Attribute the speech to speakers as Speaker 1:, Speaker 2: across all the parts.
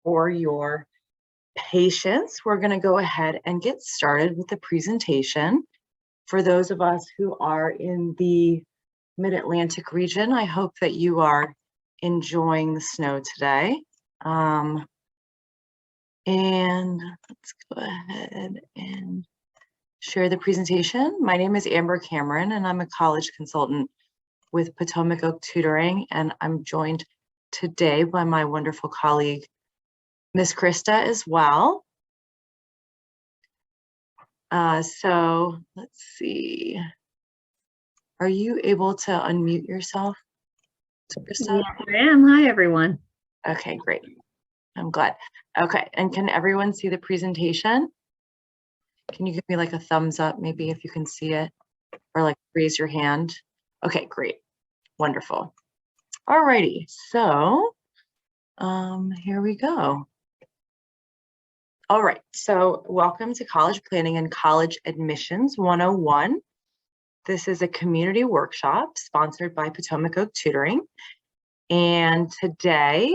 Speaker 1: For your patience, we're going to go ahead and get started with the presentation. For those of us who are in the Mid-Atlantic region, I hope that you are enjoying the snow today. And let's go ahead and share the presentation. My name is Amber Cameron, and I'm a college consultant with Potomac Oak Tutoring, and I'm joined today by my wonderful colleague, Miss Krista, as well. So let's see. Are you able to unmute yourself, Krista?
Speaker 2: Yes, I am. Hi, everyone.
Speaker 1: Okay, great. I'm glad. Okay, and can everyone see the presentation? Can you give me like a thumbs up, maybe if you can see it, or like raise your hand? Okay, great. Wonderful. All righty, so here we go. All right, so welcome to College Planning and College Admissions 101. This is a community workshop sponsored by Potomac Oak Tutoring. And today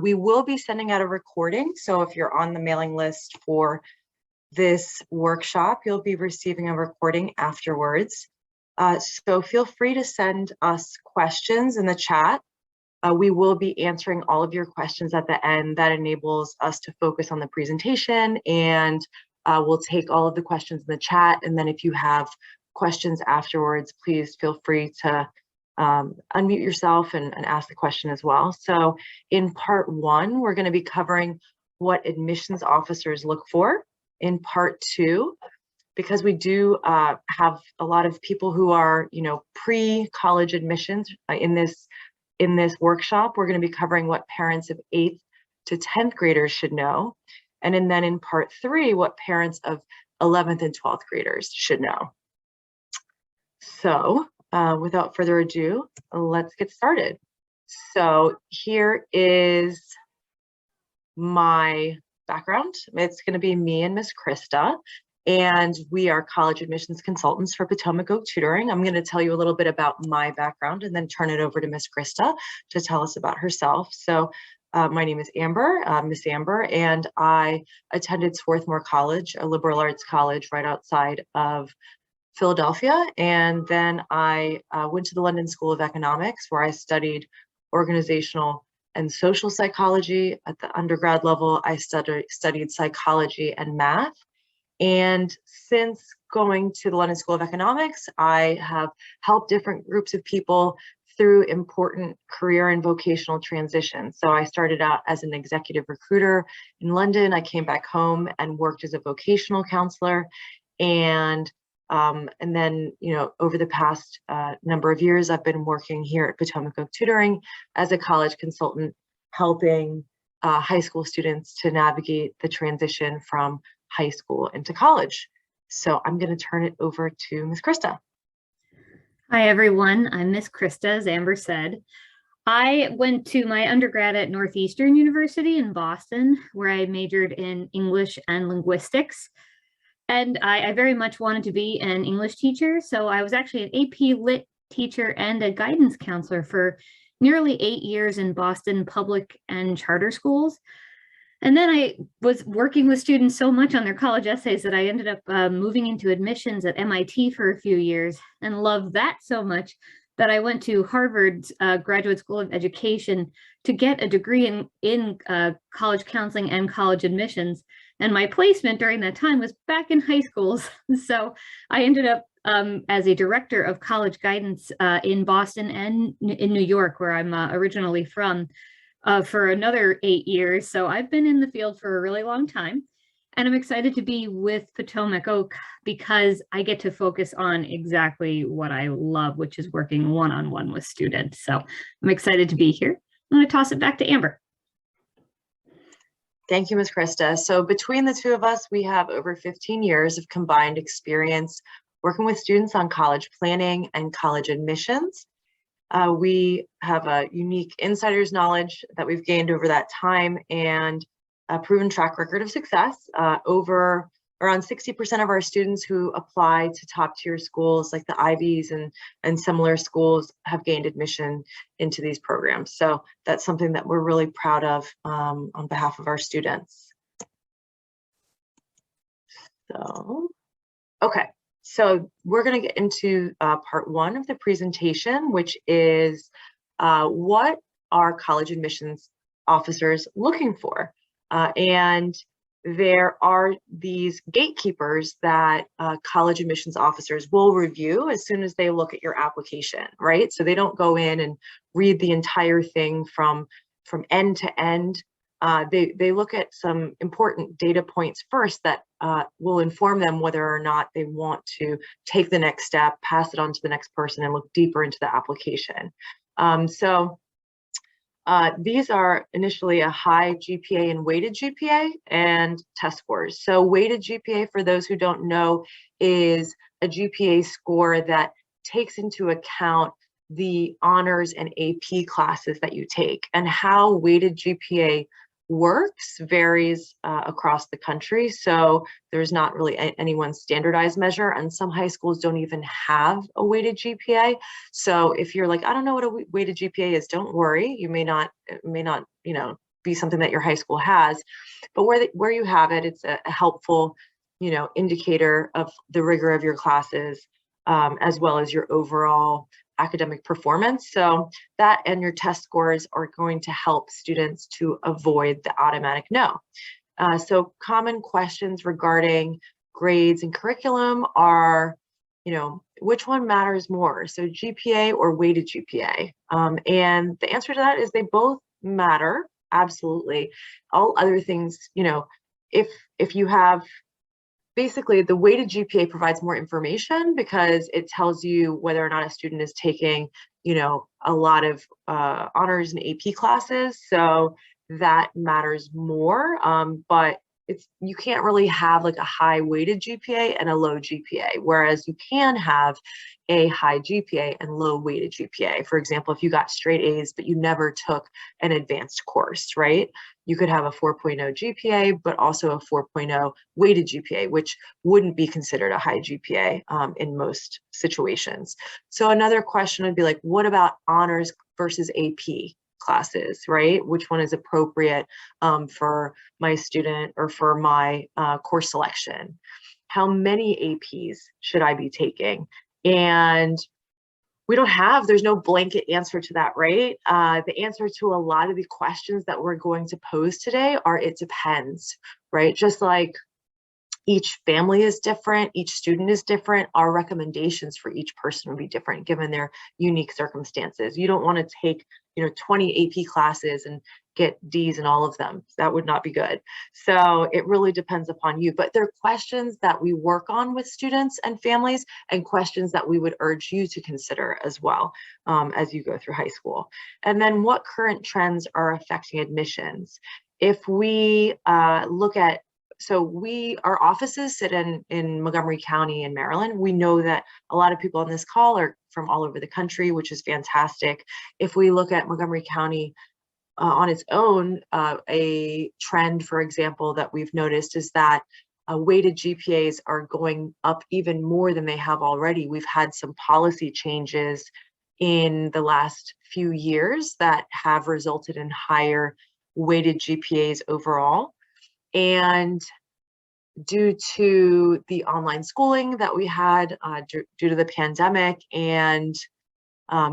Speaker 1: we will be sending out a recording. So if you're on the mailing list for this workshop, you'll be receiving a recording afterwards. So feel free to send us questions in the chat. We will be answering all of your questions at the end. That enables us to focus on the presentation, and we'll take all of the questions in the chat. And then if you have questions afterwards, please feel free to unmute yourself and ask the question as well. So in part one, we're going to be covering what admissions officers look for. In part two, because we do have a lot of people who are, pre-college admissions in this workshop, we're going to be covering what parents of 8th to 10th graders should know. And then in part three, what parents of 11th and 12th graders should know. So without further ado, let's get started. So here is my background. It's going to be me and Miss Krista, and we are college admissions consultants for Potomac Oak Tutoring. I'm going to tell you a little bit about my background and then turn it over to Miss Krista to tell us about herself. So my name is Amber, Miss Amber, and I attended Swarthmore College, a liberal arts college right outside of Philadelphia. And then I went to the London School of Economics, where I studied organizational and social psychology. At the undergrad level, I studied psychology and math. And since going to the London School of Economics, I have helped different groups of people through important career and vocational transitions. So I started out as an executive recruiter in London. I came back home and worked as a vocational counselor. And then, over the past number of years, I've been working here at Potomac Oak Tutoring as a college consultant, helping high school students to navigate the transition from high school into college. So I'm going to turn it over to Miss Krista.
Speaker 2: Hi, everyone. I'm Miss Krista, as Amber said. I went to my undergrad at Northeastern University in Boston, where I majored in English and linguistics. And I very much wanted to be an English teacher. So I was actually an AP Lit teacher and a guidance counselor for nearly 8 years in Boston public and charter schools. And then I was working with students so much on their college essays that I ended up moving into admissions at MIT for a few years and loved that so much that I went to Harvard's Graduate School of Education to get a degree in college counseling and college admissions. And my placement during that time was back in high schools. So I ended up as a director of college guidance in Boston and in New York, where I'm originally from, for another 8 years. So I've been in the field for a really long time. And I'm excited to be with Potomac Oak because I get to focus on exactly what I love, which is working one-on-one with students. So I'm excited to be here. I'm going to toss it back to Amber.
Speaker 1: Thank you, Ms. Krista. So between the two of us, we have over 15 years of combined experience working with students on college planning and college admissions. We have a unique insider's knowledge that we've gained over that time and a proven track record of success. Over around 60% of our students who apply to top tier schools like the Ivies and similar schools have gained admission into these programs. So that's something that we're really proud of on behalf of our students. So, okay, so we're going to get into part one of the presentation, which is what are college admissions officers looking for? And there are these gatekeepers that college admissions officers will review as soon as they look at your application, right? So they don't go in and read the entire thing from end to end. They look at some important data points first that will inform them whether or not they want to take the next step, pass it on to the next person, and look deeper into the application. These are initially a high GPA and weighted GPA and test scores. So weighted GPA, for those who don't know, is a GPA score that takes into account the honors and AP classes that you take. And how weighted GPA works varies across the country. So there's not really any one standardized measure, and some high schools don't even have a weighted GPA. So if you're like, I don't know what a weighted GPA is, don't worry. You may not, be something that your high school has, but where you have it, it's a helpful, indicator of the rigor of your classes, as well as your overall academic performance. So that and your test scores are going to help students to avoid the automatic no. So common questions regarding grades and curriculum are, which one matters more? So GPA or weighted GPA? And the answer to that is they both matter, absolutely. All other things, if you have, basically, the weighted GPA provides more information because it tells you whether or not a student is taking, a lot of honors and AP classes. So that matters more. But you can't really have like a high weighted GPA and a low GPA, whereas you can have a high GPA and low weighted GPA. For example, if you got straight A's, but you never took an advanced course, right? You could have a 4.0 GPA, but also a 4.0 weighted GPA, which wouldn't be considered a high GPA in most situations. So another question would be like, what about honors versus AP classes, right? Which one is appropriate for my student or for my course selection? How many APs should I be taking? And there's no blanket answer to that, right? The answer to a lot of the questions that we're going to pose today are it depends, right? Just like each family is different, each student is different, our recommendations for each person will be different given their unique circumstances. You don't want to take 20 AP classes and get D's in all of them. That would not be good. So it really depends upon you. But there are questions that we work on with students and families, and questions that we would urge you to consider as well as you go through high school. And then what current trends are affecting admissions? If we look at, our offices sit in Montgomery County in Maryland. We know that a lot of people on this call are from all over the country, which is fantastic. If we look at Montgomery County on its own, a trend, for example, that we've noticed is that weighted GPAs are going up even more than they have already. We've had some policy changes in the last few years that have resulted in higher weighted GPAs overall. And due to the online schooling that we had due to the pandemic and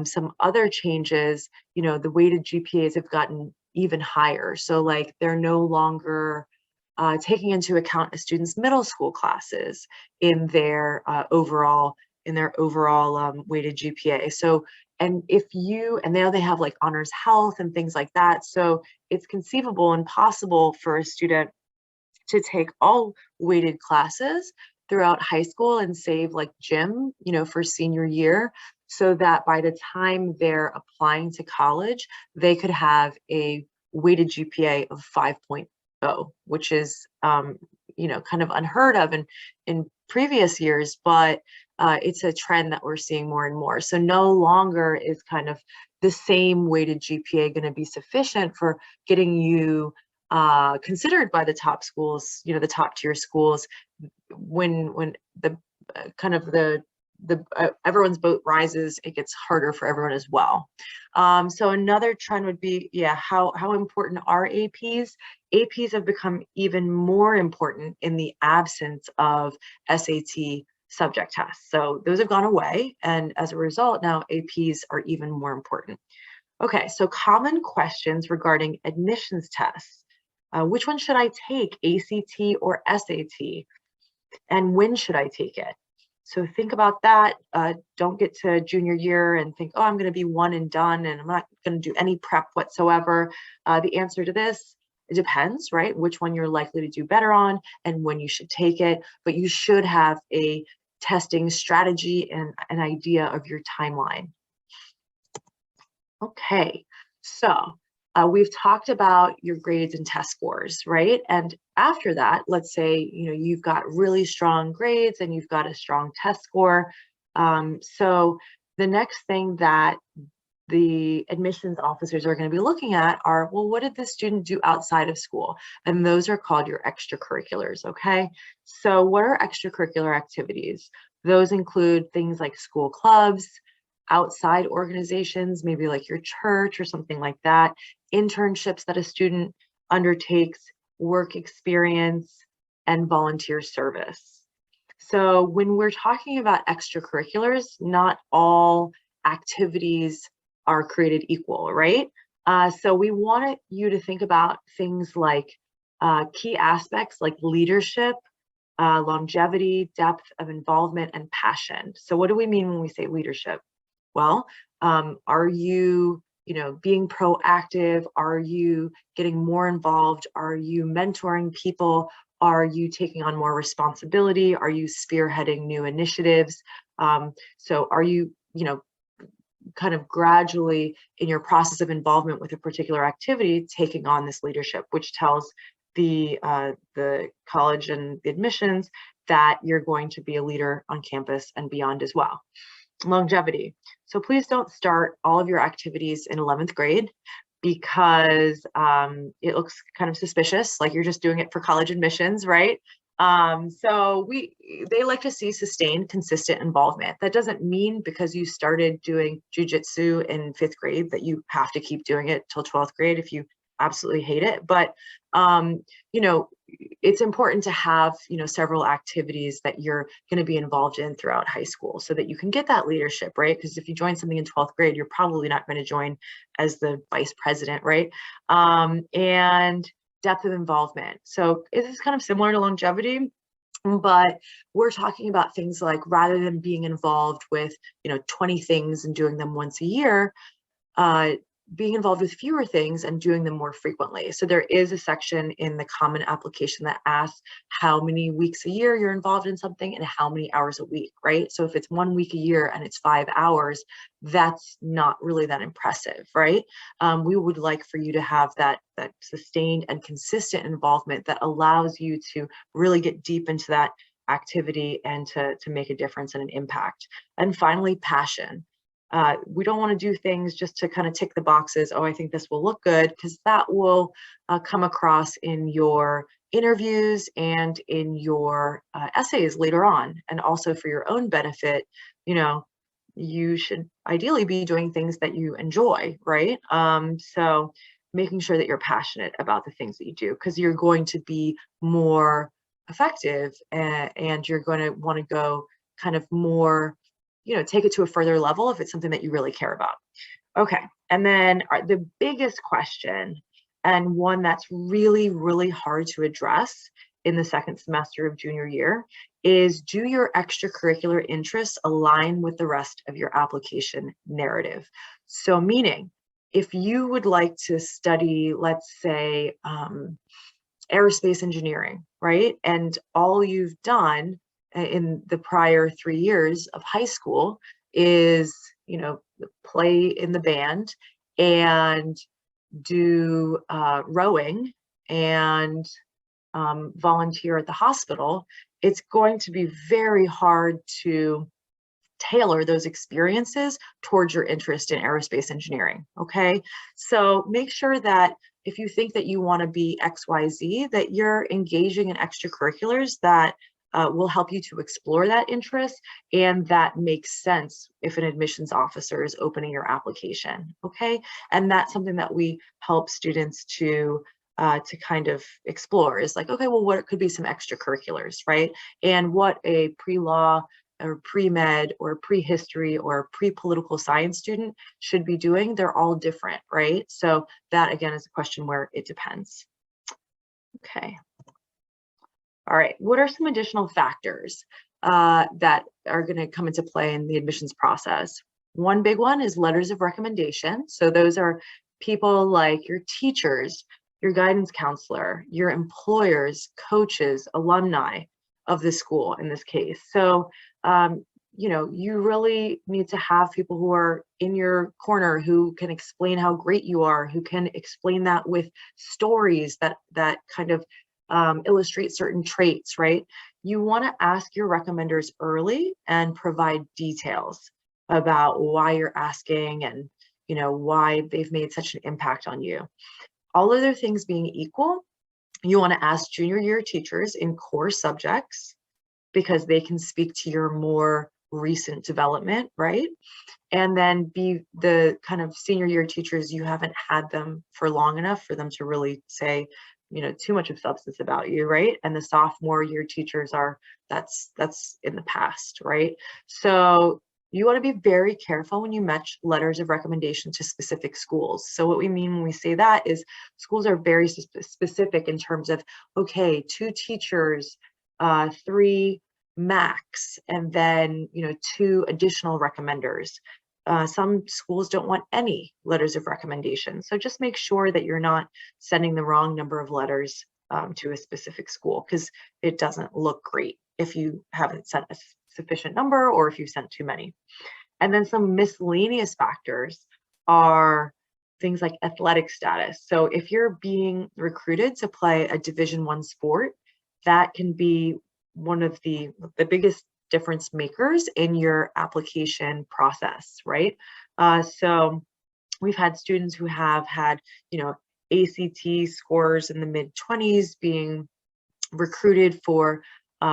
Speaker 1: some other changes, the weighted GPAs have gotten even higher. So like they're no longer taking into account a student's middle school classes in their overall weighted GPA. So, and now they have like honors health and things like that. So it's conceivable and possible for a student to take all weighted classes throughout high school and save like gym, for senior year, so that by the time they're applying to college, they could have a weighted GPA of 5.0, which is, kind of unheard of in previous years, but it's a trend that we're seeing more and more. So no longer is kind of the same weighted GPA going to be sufficient for getting you considered by the top schools, the top tier schools, when the kind of the everyone's boat rises, it gets harder for everyone as well. So another trend would be, how important are APs? APs have become even more important in the absence of SAT subject tests. So those have gone away, and as a result, now APs are even more important. Okay, so common questions regarding admissions tests. Which one should I take, ACT or SAT? And when should I take it? So think about that. Don't get to junior year and think, oh, I'm going to be one and done and I'm not going to do any prep whatsoever. The answer to this, it depends, right? Which one you're likely to do better on and when you should take it. But you should have a testing strategy and an idea of your timeline. Okay, so we've talked about your grades and test scores, right? And after that, let's say, you've got really strong grades and you've got a strong test score. So the next thing that the admissions officers are going to be looking at are, well, what did the student do outside of school? And those are called your extracurriculars, okay? So what are extracurricular activities? Those include things like school clubs, outside organizations, maybe like your church or something like that, internships that a student undertakes, work experience, and volunteer service. So when we're talking about extracurriculars, not all activities are created equal, right? So we want you to think about things like key aspects like leadership, longevity, depth of involvement, and passion. So what do we mean when we say leadership? Well, are you, being proactive? Are you getting more involved? Are you mentoring people? Are you taking on more responsibility? Are you spearheading new initiatives? So are you, kind of gradually in your process of involvement with a particular activity, taking on this leadership, which tells the college and the admissions that you're going to be a leader on campus and beyond as well. Longevity. So please don't start all of your activities in 11th grade because it looks kind of suspicious, like you're just doing it for college admissions, right? So they like to see sustained, consistent involvement. That doesn't mean because you started doing jujitsu in 5th grade that you have to keep doing it till 12th grade if you absolutely hate it. But it's important to have several activities that you're going to be involved in throughout high school so that you can get that leadership, right? Because if you join something in 12th grade, you're probably not going to join as the vice president, right? And depth of involvement. So it is kind of similar to longevity, but we're talking about things like, rather than being involved with 20 things and doing them once a year, being involved with fewer things and doing them more frequently. So there is a section in the common application that asks how many weeks a year you're involved in something and how many hours a week, right? So if it's 1 week a year and it's 5 hours, that's not really that impressive, right? We would like for you to have that sustained and consistent involvement that allows you to really get deep into that activity and to make a difference and an impact. And finally, passion. We don't want to do things just to kind of tick the boxes. Oh, I think this will look good, because that will come across in your interviews and in your essays later on. And also for your own benefit, you should ideally be doing things that you enjoy, right? So making sure that you're passionate about the things that you do, because you're going to be more effective and you're going to want to go kind of more, take it to a further level if it's something that you really care about. Okay, and then the biggest question, and one that's really, really hard to address in the second semester of junior year, is, do your extracurricular interests align with the rest of your application narrative? So meaning, if you would like to study, let's say, aerospace engineering, right? And all you've done in the prior 3 years of high school is, play in the band and do rowing and volunteer at the hospital, it's going to be very hard to tailor those experiences towards your interest in aerospace engineering, okay? So make sure that if you think that you want to be XYZ, that you're engaging in extracurriculars that will help you to explore that interest, and that makes sense if an admissions officer is opening your application, okay? And that's something that we help students to kind of explore, is like, okay, well, what could be some extracurriculars, right? And what a pre-law or pre-med or pre-history or pre-political science student should be doing, they're all different, right? So that, again, is a question where it depends. Okay. All right, what are some additional factors that are going to come into play in the admissions process? One big one is letters of recommendation. So those are people like your teachers, your guidance counselor, your employers, coaches, alumni of the school in this case. So, you know, you really need to have people who are in your corner who can explain how great you are, who can explain that with stories that kind of illustrate certain traits, right? You want to ask your recommenders early and provide details about why you're asking and, you know, why they've made such an impact on you. All other things being equal, you want to ask junior year teachers in core subjects because they can speak to your more recent development, right? And then be the kind of senior year teachers, you haven't had them for long enough for them to really say, you know, too much of substance about you, right? And the sophomore year teachers are, that's in the past, right? So you want to be very careful when you match letters of recommendation to specific schools. So what we mean when we say that is schools are very specific in terms of, okay, 2 teachers, 3 max, and then, you know, 2 additional recommenders. Some schools don't want any letters of recommendation. So just make sure that you're not sending the wrong number of letters to a specific school, because it doesn't look great if you haven't sent a sufficient number or if you sent too many. And then some miscellaneous factors are things like athletic status. So if you're being recruited to play a Division I sport, that can be one of the biggest difference makers in your application process, right? So we've had students who have had, you know, ACT scores in the mid-20s being recruited for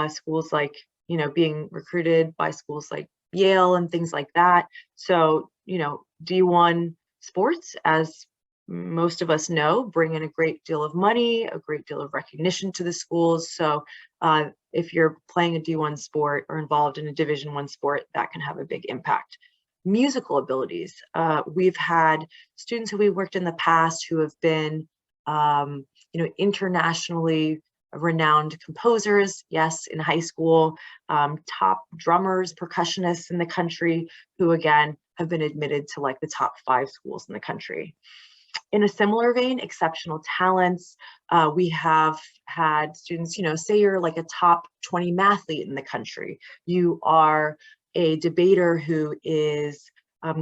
Speaker 1: schools like, you know, being recruited by schools like Yale and things like that. So, you know, D1 sports, as most of us know, bring in a great deal of money, a great deal of recognition to the schools. So if you're playing a D1 sport or involved in a Division I sport, that can have a big impact. Musical abilities. We've had students who we worked in the past who have been, you know, internationally renowned composers, yes, in high school, top drummers, percussionists in the country, who again have been admitted to like the top 5 schools in the country. In a similar vein, exceptional talents. We have had students, you know, say you're like a top 20 mathlete in the country. You are a debater who is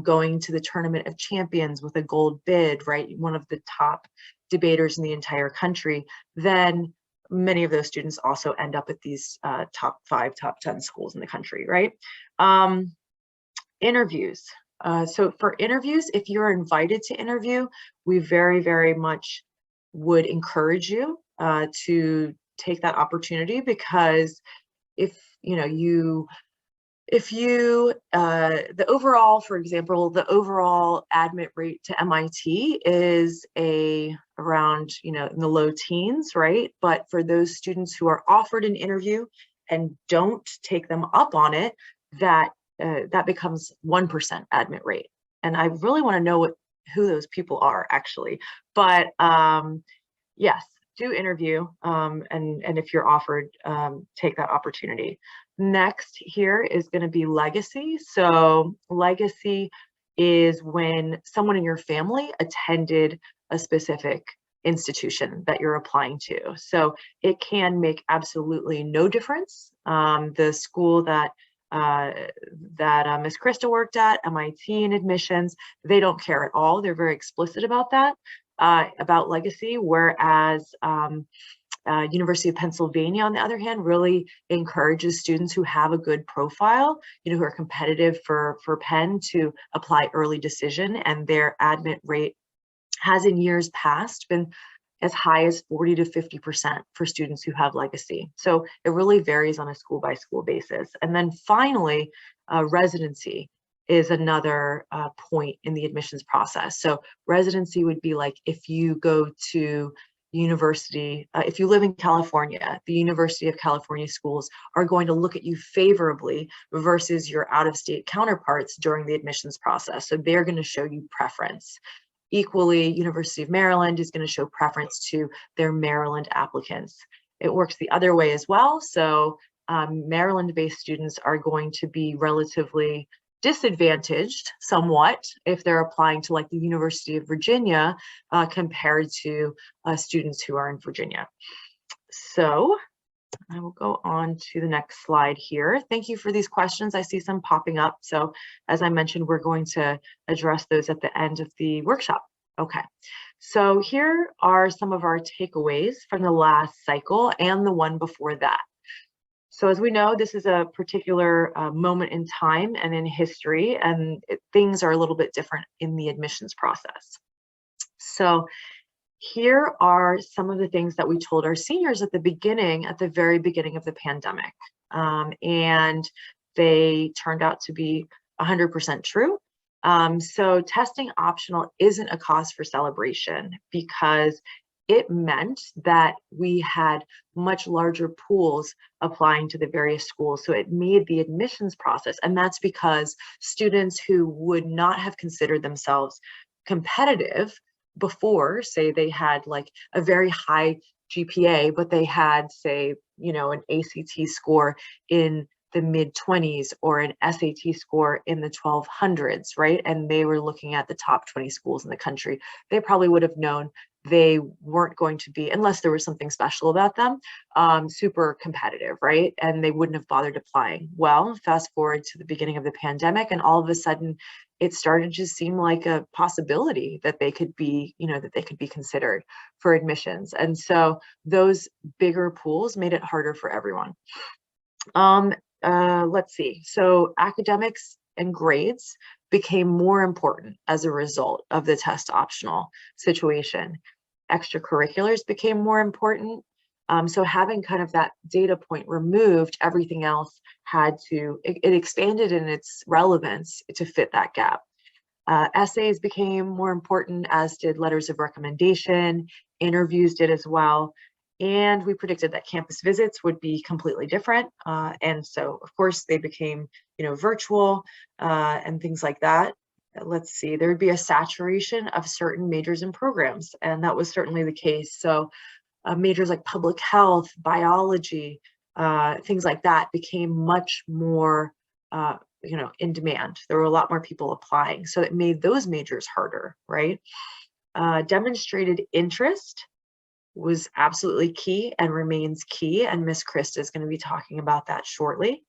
Speaker 1: going to the Tournament of Champions with a gold bid, right? One of the top debaters in the entire country. Then many of those students also end up at these top 5, top 10 schools in the country, right? Interviews. So for interviews, if you're invited to interview, we very, very much would encourage you to take that opportunity, because if you know, the overall, for example, the overall admit rate to MIT is around, you know, in the low teens, right? But for those students who are offered an interview and don't take them up on it, that becomes 1% admit rate. And I really want to know who those people are actually. But yes, do interview, and if you're offered, take that opportunity. Next here is going to be legacy. So legacy is when someone in your family attended a specific institution that you're applying to. So it can make absolutely no difference. The school that Miss Krista worked at, MIT in admissions, they don't care at all. They're very explicit about that, about legacy, whereas University of Pennsylvania, on the other hand, really encourages students who have a good profile, you know, who are competitive for Penn, to apply early decision, and their admit rate has in years past been as high as 40 to 50% for students who have legacy. So it really varies on a school by school basis. And then finally, residency is another point in the admissions process. So residency would be like if you go to university, if you live in California, the University of California schools are going to look at you favorably versus your out-of-state counterparts during the admissions process. So they're going to show you preference. Equally, University of Maryland is going to show preference to their Maryland applicants. It works the other way as well. So Maryland-based students are going to be relatively disadvantaged somewhat if they're applying to like the University of Virginia compared to students who are in Virginia. So I will go on to the next slide here. Thank you for these questions. I see some popping up. So as I mentioned, we're going to address those at the end of the workshop. Okay, so here are some of our takeaways from the last cycle and the one before that. So as we know, this is a particular moment in time and in history, and things are a little bit different in the admissions process. So here are some of the things that we told our seniors at the very beginning of the pandemic. And they turned out to be 100% true. So testing optional isn't a cause for celebration because it meant that we had much larger pools applying to the various schools. So it made the admissions process, and that's because students who would not have considered themselves competitive before, say they had like a very high GPA, but they had, say, you know, an ACT score in the mid-20s or an SAT score in the 1200s, right? And they were looking at the top 20 schools in the country. They probably would have known they weren't going to be, unless there was something special about them, super competitive, right? And they wouldn't have bothered applying. Well, fast forward to the beginning of the pandemic, and all of a sudden it started to seem like a possibility that they could be, you know, that they could be considered for admissions. And so those bigger pools made it harder for everyone. Let's see. So academics and grades became more important as a result of the test optional situation. Extracurriculars became more important. So having kind of that data point removed, everything else had to, it expanded in its relevance to fit that gap. Essays became more important, as did letters of recommendation. Interviews did as well. And we predicted that campus visits would be completely different. And so, of course, they became, you know, virtual and things like that. Let's see, there would be a saturation of certain majors and programs, and that was certainly the case. So majors like public health, biology, things like that became much more, you know, in demand. There were a lot more people applying, so it made those majors harder, right? Demonstrated interest was absolutely key and remains key, and Miss Krista is going to be talking about that shortly.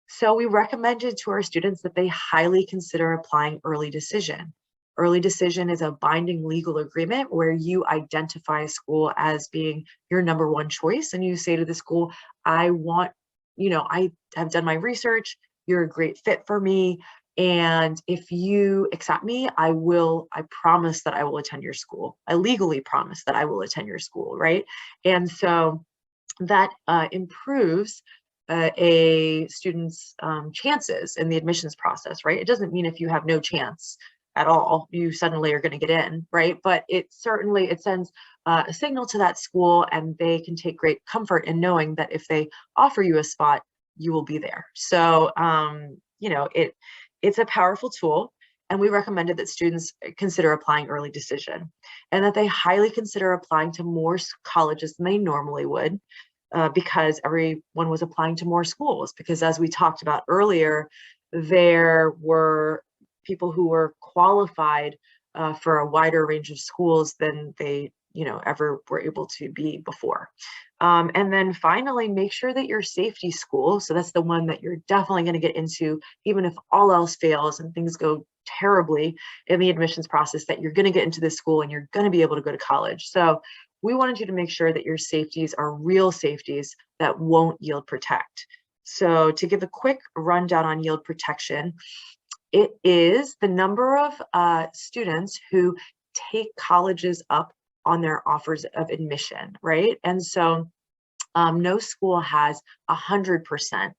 Speaker 1: So we recommended to our students that they highly consider applying early decision. Early decision is a binding legal agreement where you identify a school as being your number one choice, and you say to the school, I want, you know, I have done my research, you're a great fit for me, and if you accept me, I promise that I will attend your school. I legally promise that I will attend your school, right? And so that improves a student's chances in the admissions process, right? It doesn't mean if you have no chance at all, you suddenly are going to get in, right? But it certainly, it sends a signal to that school, and they can take great comfort in knowing that if they offer you a spot, you will be there. So, you know, it's a powerful tool, and we recommended that students consider applying early decision, and that they highly consider applying to more colleges than they normally would, because everyone was applying to more schools. Because as we talked about earlier, there were people who were qualified for a wider range of schools than they, you know, ever were able to be before. And then finally, make sure that your safety school, so that's the one that you're definitely going to get into, even if all else fails and things go terribly in the admissions process, that you're going to get into this school and you're going to be able to go to college. So we wanted you to make sure that your safeties are real safeties that won't yield protect. So to give a quick rundown on yield protection, it is the number of students who take colleges up on their offers of admission, right? And so no school has 100%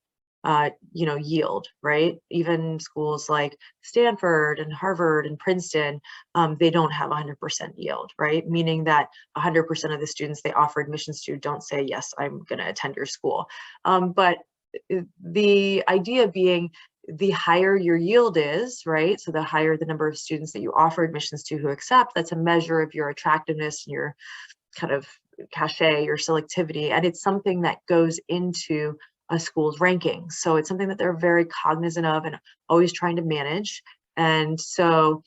Speaker 1: yield, right? Even schools like Stanford and Harvard and Princeton, they don't have 100% yield, right? Meaning that 100% of the students they offer admissions to don't say, yes, I'm going to attend your school. But the idea being, the higher your yield is, right? So the higher the number of students that you offer admissions to who accept, that's a measure of your attractiveness and your kind of cachet, your selectivity. And it's something that goes into a school's rankings. So it's something that they're very cognizant of and always trying to manage. And so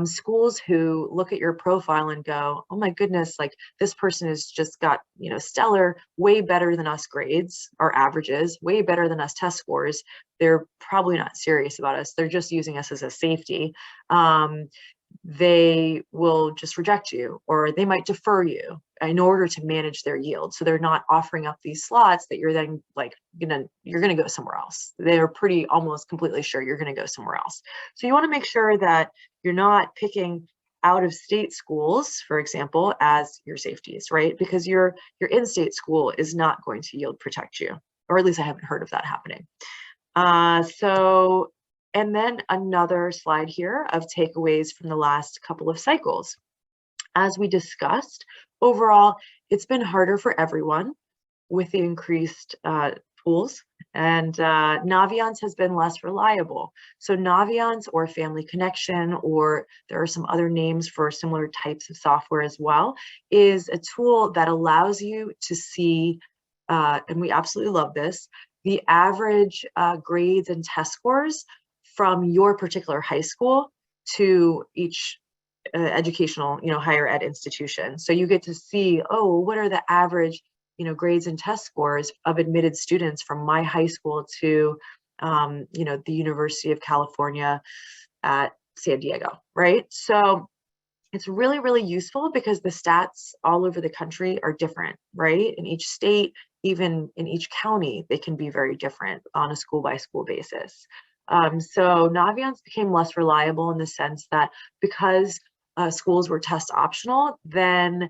Speaker 1: schools who look at your profile and go, oh my goodness, like this person has just got, stellar, way better than us grades or averages, way better than us test scores. They're probably not serious about us. They're just using us as a safety. They will just reject you, or they might defer you in order to manage their yield. So they're not offering up these slots that you're then like, you're going to go somewhere else. They're pretty almost completely sure you're going to go somewhere else. So you want to make sure that you're not picking out of state schools, for example, as your safeties, right? Because your in-state school is not going to yield protect you, or at least I haven't heard of that happening. And then another slide here of takeaways from the last couple of cycles. As we discussed, overall, it's been harder for everyone with the increased pools, and Naviance has been less reliable. So Naviance, or Family Connection, or there are some other names for similar types of software as well, is a tool that allows you to see, and we absolutely love this, the average grades and test scores from your particular high school to each educational, higher ed institution. So you get to see, oh, what are the average, grades and test scores of admitted students from my high school to, the University of California at San Diego, right? So it's really, really useful because the stats all over the country are different, right? In each state, even in each county, they can be very different on a school by school basis. So Naviance became less reliable in the sense that because schools were test optional, then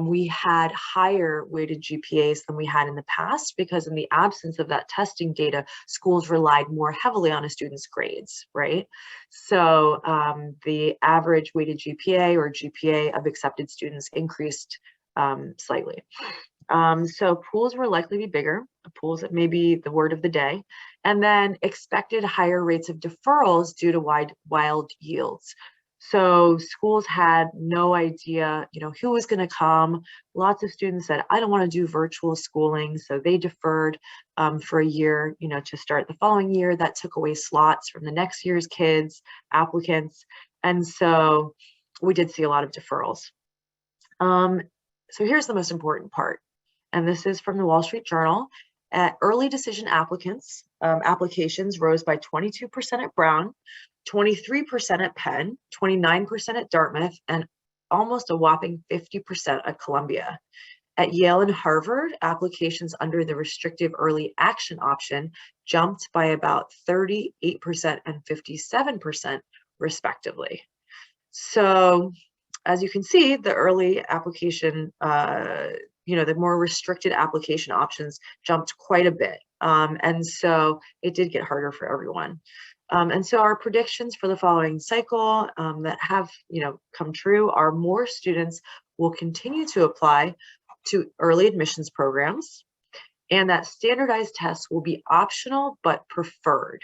Speaker 1: we had higher weighted GPAs than we had in the past, because in the absence of that testing data, schools relied more heavily on a student's grades, right? So the average weighted GPA, or GPA, of accepted students increased slightly. So pools were likely to be bigger, pools may be the word of the day, and then expected higher rates of deferrals due to wild yields. So schools had no idea, who was going to come. Lots of students said, I don't want to do virtual schooling. So they deferred for a year, to start the following year. That took away slots from the next year's kids, applicants. And so we did see a lot of deferrals. So here's the most important part. And this is from the Wall Street Journal. Early decision applications rose by 22% at Brown, 23% at Penn, 29% at Dartmouth, and almost a whopping 50% at Columbia. At Yale and Harvard, applications under the restrictive early action option jumped by about 38% and 57% respectively. So as you can see, the early application, the more restricted application options jumped quite a bit. And so it did get harder for everyone. And so our predictions for the following cycle that have, come true are more students will continue to apply to early admissions programs, and that standardized tests will be optional but preferred,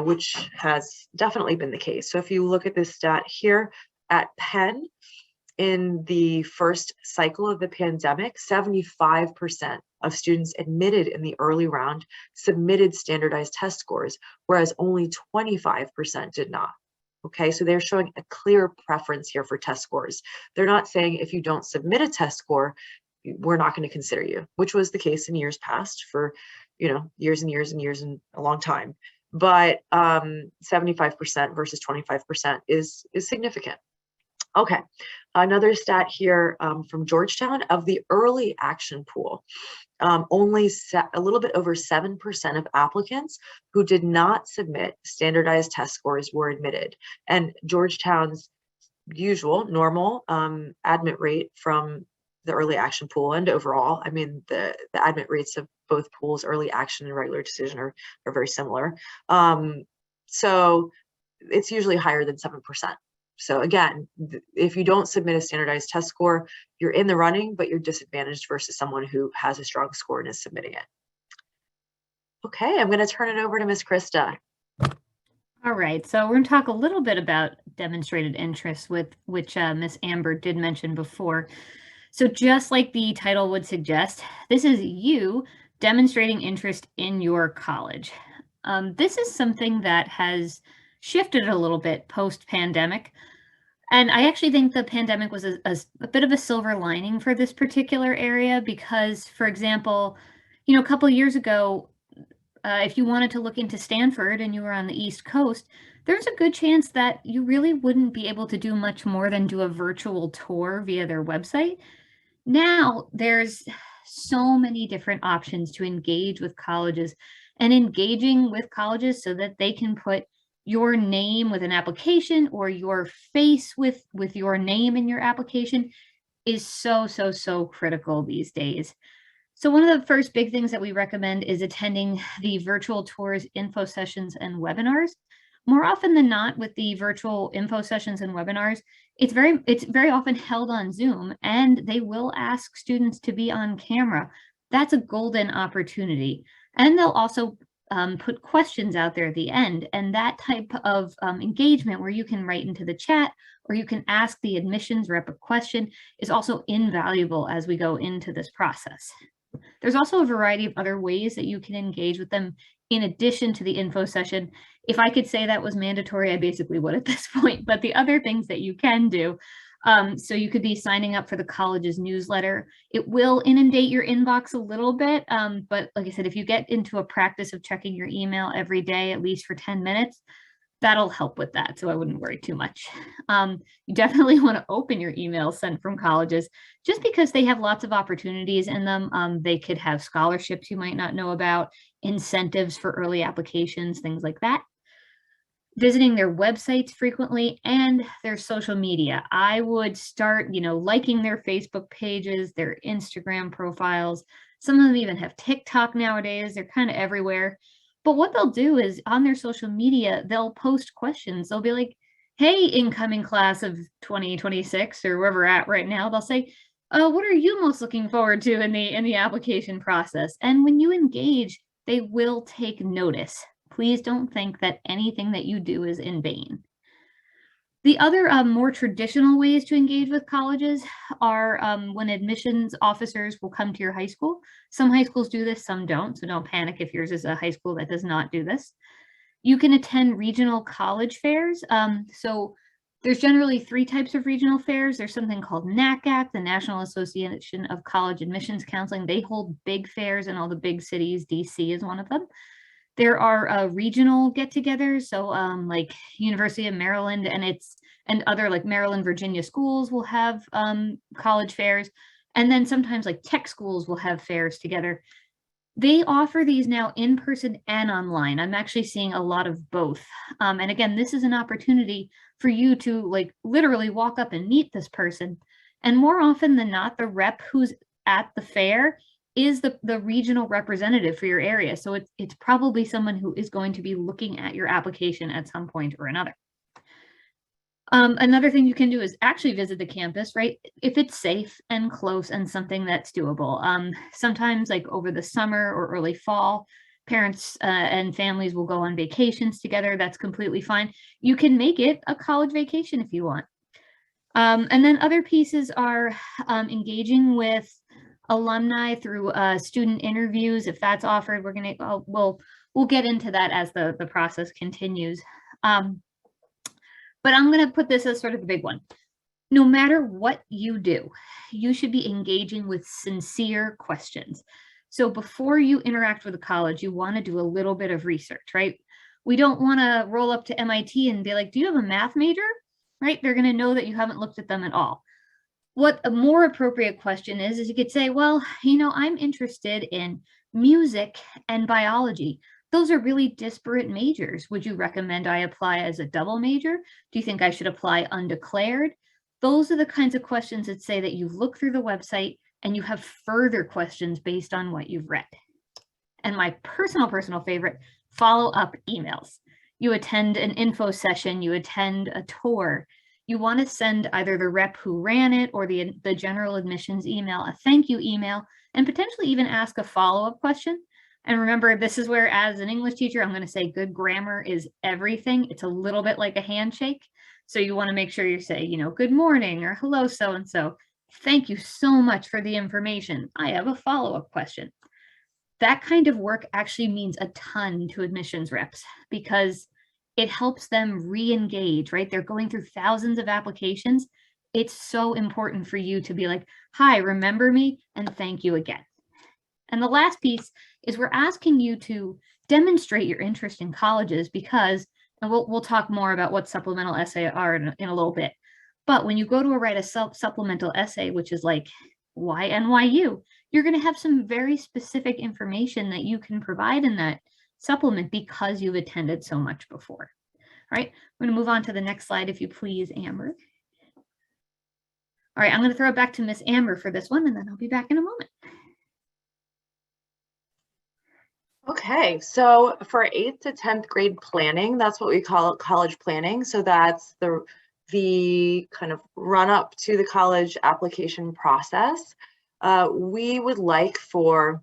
Speaker 1: which has definitely been the case. So if you look at this stat here, at Penn, in the first cycle of the pandemic, 75% of students admitted in the early round submitted standardized test scores, whereas only 25% did not. Okay, so they're showing a clear preference here for test scores. They're not saying if you don't submit a test score, we're not going to consider you, which was the case in years past for, years and years and years and a long time. But 75% versus 25% is significant. Okay, another stat here from Georgetown. Of the early action pool, only a little bit over 7% of applicants who did not submit standardized test scores were admitted. And Georgetown's usual, normal admit rate from the early action pool and overall. I mean, the admit rates of both pools, early action and regular decision, are very similar. So it's usually higher than 7%. So again, if you don't submit a standardized test score, you're in the running, but you're disadvantaged versus someone who has a strong score and is submitting it. Okay, I'm going to turn it over to Ms. Krista.
Speaker 2: All right, so we're going to talk a little bit about demonstrated interest, with which Ms. Amber did mention before. So just like the title would suggest, this is you demonstrating interest in your college. This is something that has shifted a little bit post-pandemic. And I actually think the pandemic was a bit of a silver lining for this particular area because, for example, a couple of years ago, if you wanted to look into Stanford and you were on the East Coast, there's a good chance that you really wouldn't be able to do much more than do a virtual tour via their website. Now, there's so many different options to engage with colleges, and engaging with colleges so that they can put your name with an application or your face with your name in your application is so critical these days. So one of the first big things that we recommend is attending the virtual tours, info sessions, and webinars. More often than not, with the virtual info sessions and webinars, it's very often held on Zoom, and they will ask students to be on camera. That's a golden opportunity. And they'll also put questions out there at the end, and that type of engagement where you can write into the chat or you can ask the admissions rep a question is also invaluable as we go into this process. There's also a variety of other ways that you can engage with them in addition to the info session. If I could say that was mandatory, I basically would at this point, but the other things that you can do, so you could be signing up for the college's newsletter. It will inundate your inbox a little bit, but like I said, if you get into a practice of checking your email every day, at least for 10 minutes, that'll help with that, so I wouldn't worry too much. You definitely want to open your emails sent from colleges just because they have lots of opportunities in them. They could have scholarships you might not know about, incentives for early applications, things like that. Visiting their websites frequently and their social media. I would start, liking their Facebook pages, their Instagram profiles. Some of them even have TikTok nowadays. They're kind of everywhere. But what they'll do is on their social media, they'll post questions. They'll be like, hey, incoming class of 2026 or wherever we're at right now, they'll say, what are you most looking forward to in the application process? And when you engage, they will take notice. Please don't think that anything that you do is in vain. The other more traditional ways to engage with colleges are when admissions officers will come to your high school. Some high schools do this, some don't, so don't panic if yours is a high school that does not do this. You can attend regional college fairs. So there's generally 3 types of regional fairs. There's something called NACAC, the National Association of College Admissions Counseling. They hold big fairs in all the big cities. DC is one of them. There are regional get-togethers, so like University of Maryland and other like Maryland, Virginia schools will have college fairs, and then sometimes like tech schools will have fairs together. They offer these now in person and online. I'm actually seeing a lot of both. And again, this is an opportunity for you to like literally walk up and meet this person. And more often than not, the rep who's at the fair is the regional representative for your area. So it's probably someone who is going to be looking at your application at some point or another. Another thing you can do is actually visit the campus, right? If it's safe and close and something that's doable. Sometimes like over the summer or early fall, parents and families will go on vacations together. That's completely fine. You can make it a college vacation if you want. And then other pieces are engaging with alumni through student interviews. If that's offered, we'll get into that as the process continues. But I'm going to put this as sort of the big one. No matter what you do, you should be engaging with sincere questions. So before you interact with a college, you want to do a little bit of research, right? We don't want to roll up to MIT and be like, do you have a math major? Right? They're going to know that you haven't looked at them at all. What a more appropriate question is you could say, well, I'm interested in music and biology. those are really disparate majors. Would you recommend I apply as a double major? Do you think I should apply undeclared? Those are the kinds of questions that say that you've looked through the website and you have further questions based on what you've read. And my personal favorite, follow-up emails. You attend an info session, you attend a tour. You want to send either the rep who ran it or the general admissions email, a thank you email, and potentially even ask a follow-up question. And remember, this is where, as an English teacher, I'm going to say good grammar is everything. It's a little bit like a handshake. So you want to make sure you say, good morning or hello, so-and-so. Thank you so much for the information. I have a follow-up question. That kind of work actually means a ton to admissions reps because it helps them re-engage, right? They're going through thousands of applications. It's so important for you to be like, hi, remember me, and thank you again. And the last piece is we're asking you to demonstrate your interest in colleges because, and we'll talk more about what supplemental essay are in a little bit. But when you go to write a supplemental essay, which is like, why NYU? You're going to have some very specific information that you can provide in that supplement because you've attended so much before. All right, we're going to move on to the next slide, if you please, Amber. All right, I'm going to throw it back to Miss Amber for this one, and then I'll be back in a moment.
Speaker 1: Okay, so for 8th to 10th grade planning, that's what we call college planning. So that's the kind of run up to the college application process. We would like for,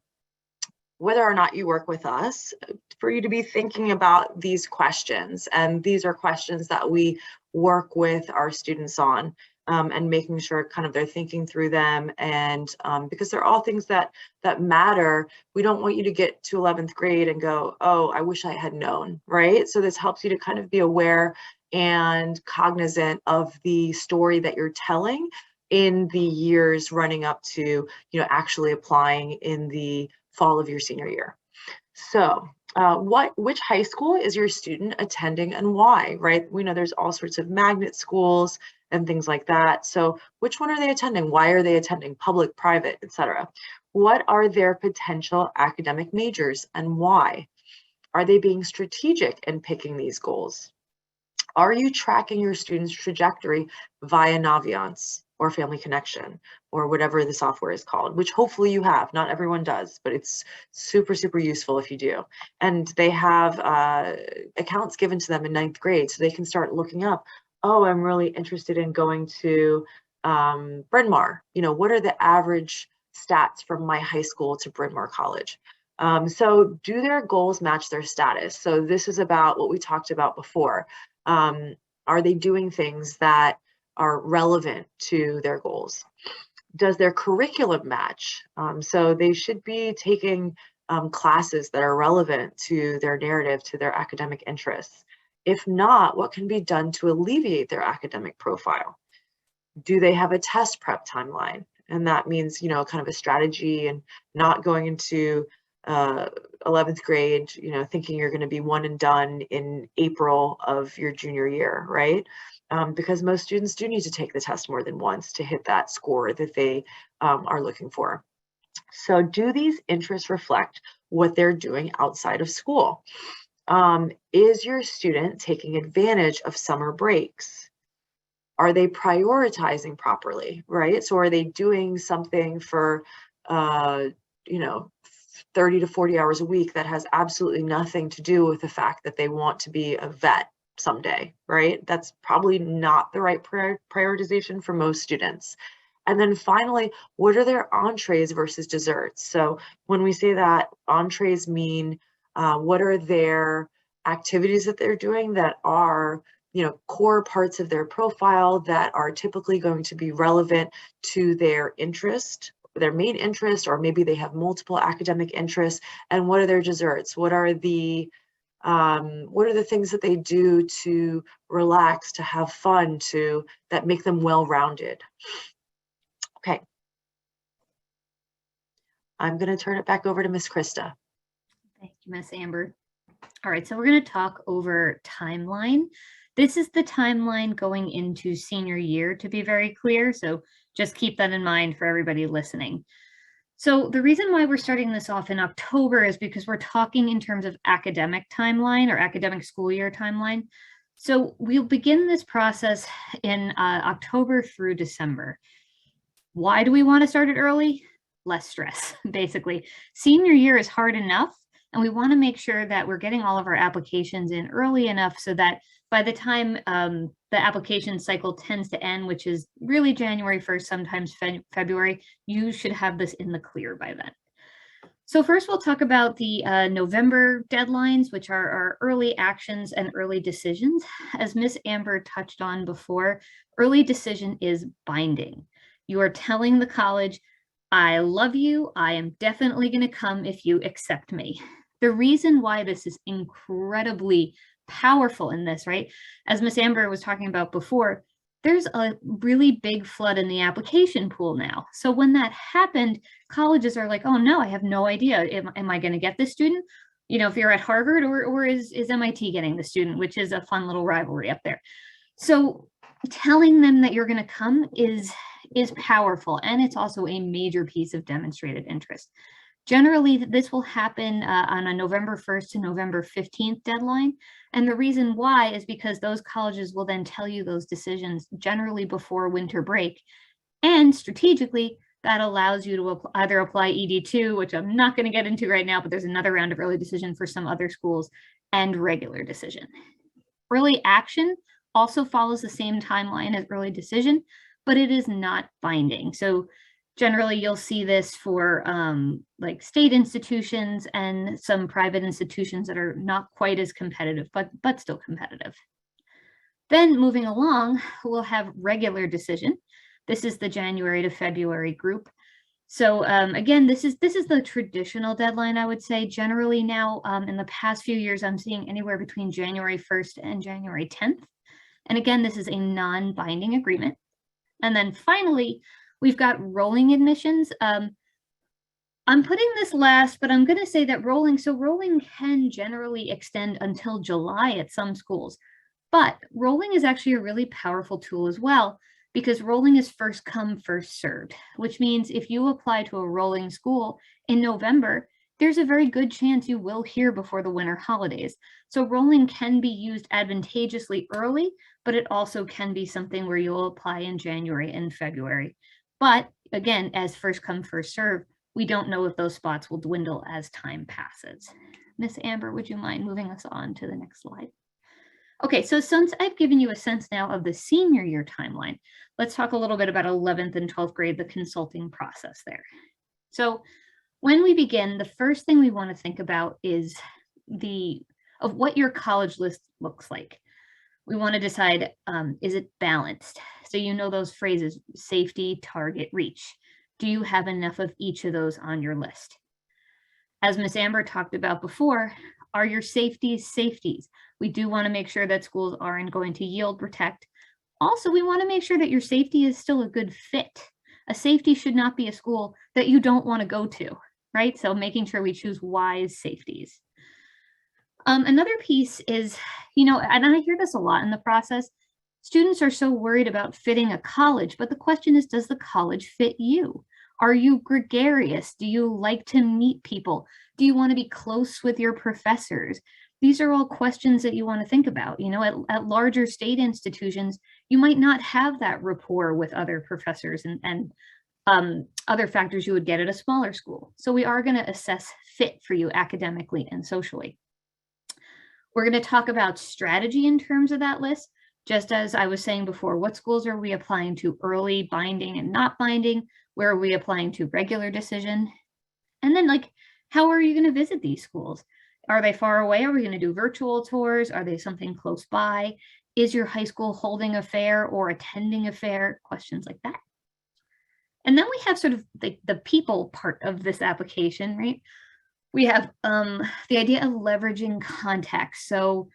Speaker 1: whether or not you work with us, for you to be thinking about these questions. And these are questions that we work with our students on. And making sure kind of they're thinking through them, and because they're all things that matter. We don't want you to get to 11th grade and go, oh, I wish I had known, right? So this helps you to kind of be aware and cognizant of the story that you're telling in the years running up to, actually applying in the fall of your senior year. So which high school is your student attending and why, right? We know there's all sorts of magnet schools and things like that. So which one are they attending? Why are they attending? Public, private, etc. What are their potential academic majors and why? Are they being strategic in picking these goals? Are you tracking your students' trajectory via Naviance or Family Connection or whatever the software is called, which hopefully you have. Not everyone does, but it's super, super useful if you do. And they have accounts given to them in 9th grade, so they can start looking up, oh, I'm really interested in going to Bryn Mawr. What are the average stats from my high school to Bryn Mawr College? So do their goals match their status? So this is about what we talked about before. Are they doing things that are relevant to their goals? Does their curriculum match? So they should be taking classes that are relevant to their narrative, to their academic interests. If not, what can be done to alleviate their academic profile? Do they have a test prep timeline? And that means, kind of a strategy and not going into 11th grade, thinking you're going to be one and done in April of your junior year, right? Because most students do need to take the test more than once to hit that score that they are looking for. So do these interests reflect what they're doing outside of school? Is your student taking advantage of summer breaks? Are they prioritizing properly, right? So are they doing something for, 30 to 40 hours a week that has absolutely nothing to do with the fact that they want to be a vet someday, right? That's probably not the right prioritization for most students. And then finally, what are their entrees versus desserts? So when we say that, entrees mean what are their activities that they're doing that are core parts of their profile that are typically going to be relevant to their interest, their main interest, or maybe they have multiple academic interests. And what are their desserts? What are the things that they do to relax, to have fun, that make them well-rounded? Okay. I'm going to turn it back over to Miss Krista.
Speaker 2: Thank you, Miss Amber. All right, so we're going to talk over timeline. This is the timeline going into senior year, to be very clear. So just keep that in mind for everybody listening. So the reason why we're starting this off in October is because we're talking in terms of academic timeline or academic school year timeline. So we'll begin this process in October through December. Why do we want to start it early? Less stress, basically. Senior year is hard enough, and we want to make sure that we're getting all of our applications in early enough so that by the time the application cycle tends to end, which is really January 1st, sometimes February, you should have this in the clear by then. So first we'll talk about the November deadlines, which are our early actions and early decisions. As Miss Amber touched on before, early decision is binding. You are telling the college, I love you. I am definitely going to come if you accept me. The reason why this is incredibly powerful in this, right? As Miss Amber was talking about before, there's a really big flood in the application pool now. So when that happened, colleges are like, oh no, I have no idea. Am I going to get this student? You know, if you're at Harvard or is MIT getting the student, which is a fun little rivalry up there. So telling them that you're going to come is powerful, and it's also a major piece of demonstrated interest. Generally, this will happen on a November 1st to November 15th deadline. And the reason why is because those colleges will then tell you those decisions generally before winter break. And strategically, that allows you to either apply ED2, which I'm not going to get into right now, but there's another round of early decision for some other schools, and regular decision. Early action also follows the same timeline as early decision, but it is not binding. So generally, you'll see this for like state institutions and some private institutions that are not quite as competitive, but still competitive. Then moving along, we'll have regular decision. This is the January to February group. So again, this is the traditional deadline, I would say. Generally now, in the past few years, I'm seeing anywhere between January 1st and January 10th. And again, this is a non-binding agreement. And then finally, we've got rolling admissions. I'm putting this last, but I'm going to say that rolling can generally extend until July at some schools. But rolling is actually a really powerful tool as well, because rolling is first come, first served, which means if you apply to a rolling school in November, there's a very good chance you will hear before the winter holidays. So rolling can be used advantageously early, but it also can be something where you'll apply in January and February. But again, as first come, first serve, we don't know if those spots will dwindle as time passes. Miss Amber, would you mind moving us on to the next slide? Okay, so since I've given you a sense now of the senior year timeline, let's talk a little bit about 11th and 12th grade, the consulting process there. So when we begin, the first thing we want to think about is of what your college list looks like. We want to decide, is it balanced? So you know those phrases, safety, target, reach. Do you have enough of each of those on your list? As Miss Amber talked about before, are your safeties safeties? We do want to make sure that schools aren't going to yield protect. Also, we want to make sure that your safety is still a good fit. A safety should not be a school that you don't want to go to, right? So making sure we choose wise safeties. Another piece is, and I hear this a lot in the process, students are so worried about fitting a college, but the question is, does the college fit you? Are you gregarious? Do you like to meet people? Do you want to be close with your professors? These are all questions that you want to think about. At larger state institutions, you might not have that rapport with other professors and other factors you would get at a smaller school. So we are going to assess fit for you academically and socially. We're going to talk about strategy in terms of that list. Just as I was saying before, what schools are we applying to early, binding, and not binding? Where are we applying to regular decision? And then, how are you going to visit these schools? Are they far away? Are we going to do virtual tours? Are they something close by? Is your high school holding a fair or attending a fair? Questions like that. And then we have sort of the people part of this application, right? We have the idea of leveraging contacts. So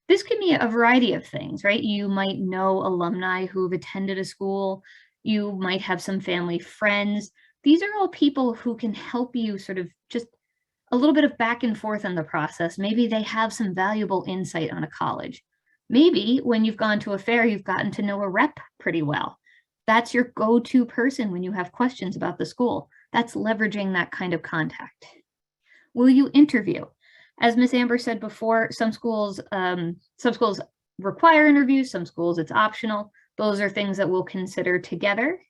Speaker 2: this could be a variety of things, right? You might know alumni who've attended a school. You might have some family friends. These are all people who can help you sort of just a little bit of back and forth in the process. Maybe they have some valuable insight on a college. Maybe when you've gone to a fair, you've gotten to know a rep pretty well. That's your go-to person when you have questions about the school. That's leveraging that kind of contact. Will you interview? As Ms. Amber said before, some schools require interviews, some schools it's optional. Those are things that we'll consider together.